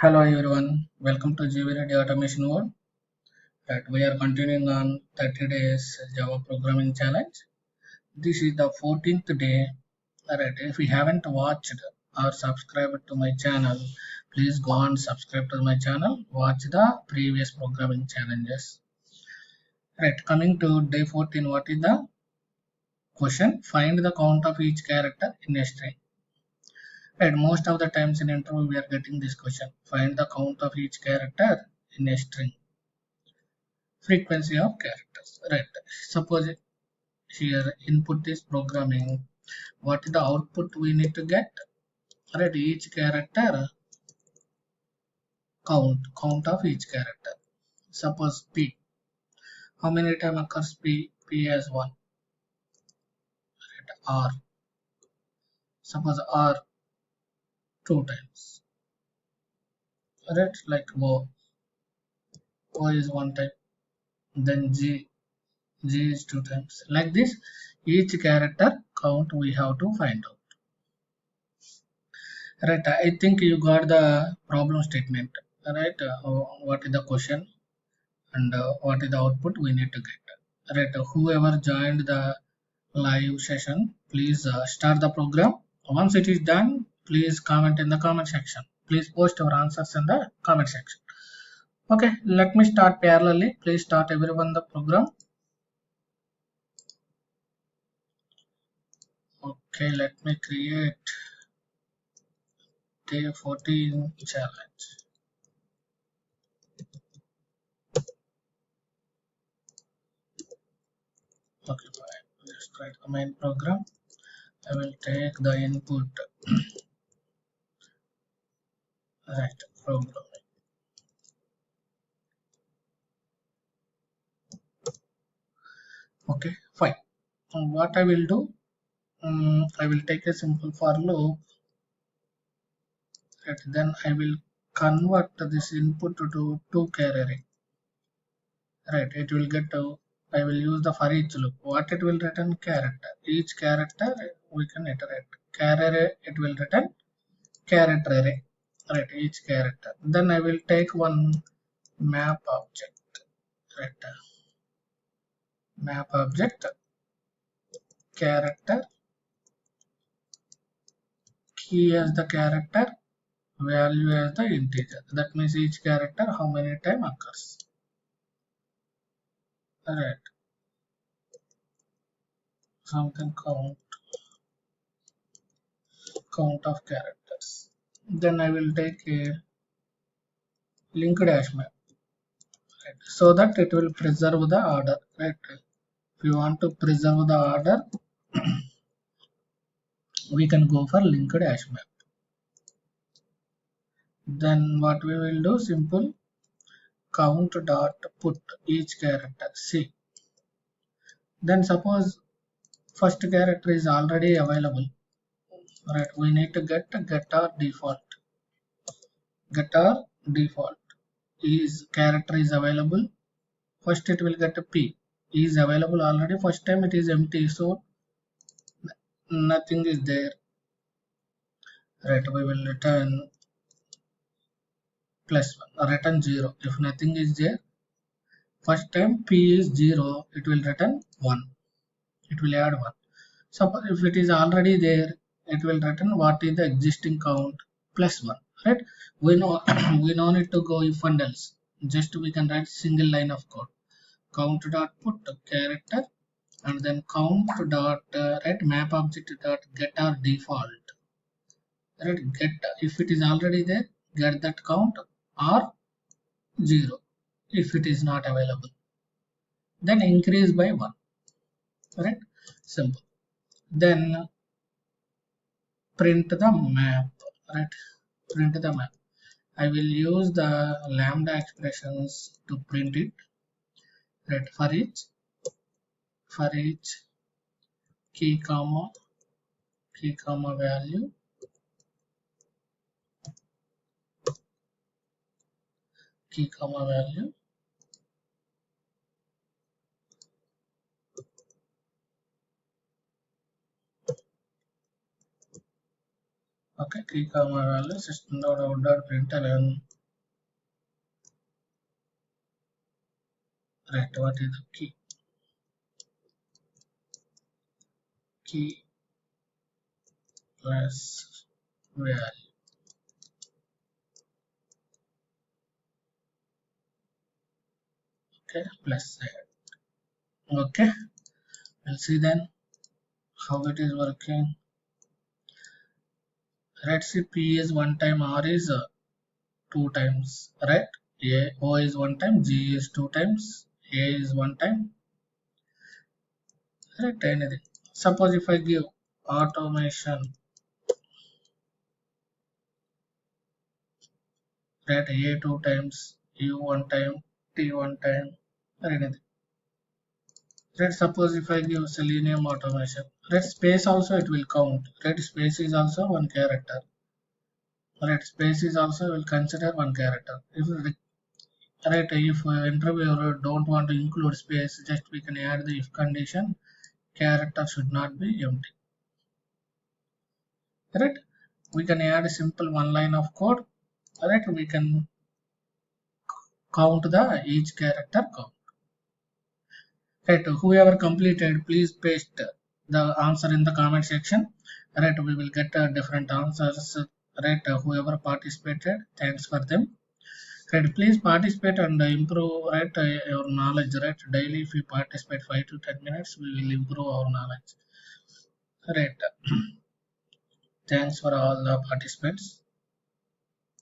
Hello everyone, welcome to GV Radio Automation World. Right, we are continuing on 30 days Java programming challenge. This is the 14th day. Alright, if you haven't watched or subscribed to my channel, please go and subscribe to my channel. Watch the previous programming challenges. Right, coming to day 14, what is the question? Find the count of each character in a string. Right, most of the times in interview we are getting this question. Find the count of each character in a string. Frequency of characters, right? Suppose here input is programming, what is the output we need to get, right? Each character count of each character. Suppose p, how many time occurs p as 1, right? R, suppose R 2 times, right? Like o is 1 time, then g is 2 times, like this. Each character count we have to find out. Right, I think you got the problem statement, right? What is the question and what is the output we need to get. Right, whoever joined the live session, please start the program. Once it is done, please comment in the comment section. Please post your answers in the comment section. Okay, let me start parallelly. Please start everyone the program. Okay, let me create day 14 challenge. Okay, fine. Let's write the main program. I will take the input, right, programming. Okay, fine. What I will do, I will take a simple for loop, right? Then I will convert this input to two-char array, right? It will get to, I will use the for each loop. What it will return? Character. Each character we can iterate. Char array, it will return character array, right? Each character. Then I will take one map object, right? Map object, character, key as the character, value as the integer. That means each character how many time occurs. Alright, something count of characters. Then I will take a linked hash map, right, so that it will preserve the order, right? If you want to preserve the order, we can go for linked hash map. Then what we will do, simple count dot put each character C. Then suppose first character is already available, right? We need to get our default. Get our default is character is available. First it will get a p is available already. First time it is empty, so nothing is there, right? We will return +1 or return 0 if nothing is there. First time p is 0, it will return 1. It will add 1. Suppose if it is already there, it will return what is the existing count +1, right? We know we no need to go if and else. Just we can write single line of code. Count dot put character and then count dot right map object dot get our default, right? Get, if it is already there, get that count or 0 if it is not available, then increase by 1, right? Simple. Then print the map, right? Print the map. I will use the lambda expressions to print it, right? For each key comma value, key comma value, okay, key comma value system.out.println Right, what is the key plus value? Okay, plus that. Okay, we'll see then how it is working. Let's see, P is one time, R is two times, right? O is one time, G is two times, A is one time, right? Anything. Suppose if I give automation, right? A two times, U one time, T one time, or anything. Right? Suppose if I give selenium automation, right? Space also it will count, right? Space is also one character, right? Space is also will consider one character. If right, if interviewer don't want to include space, just we can add the if condition. Character should not be empty. Right? We can add a simple one line of code. Right? We can count the each character count. Right? Whoever completed, please paste the answer in the comment section. Right? We will get different answers. Right? Whoever participated, thanks for them. Right, please participate and improve, right, your knowledge, right? Daily if we participate 5 to 10 minutes, we will improve our knowledge. Right. Thanks for all the participants.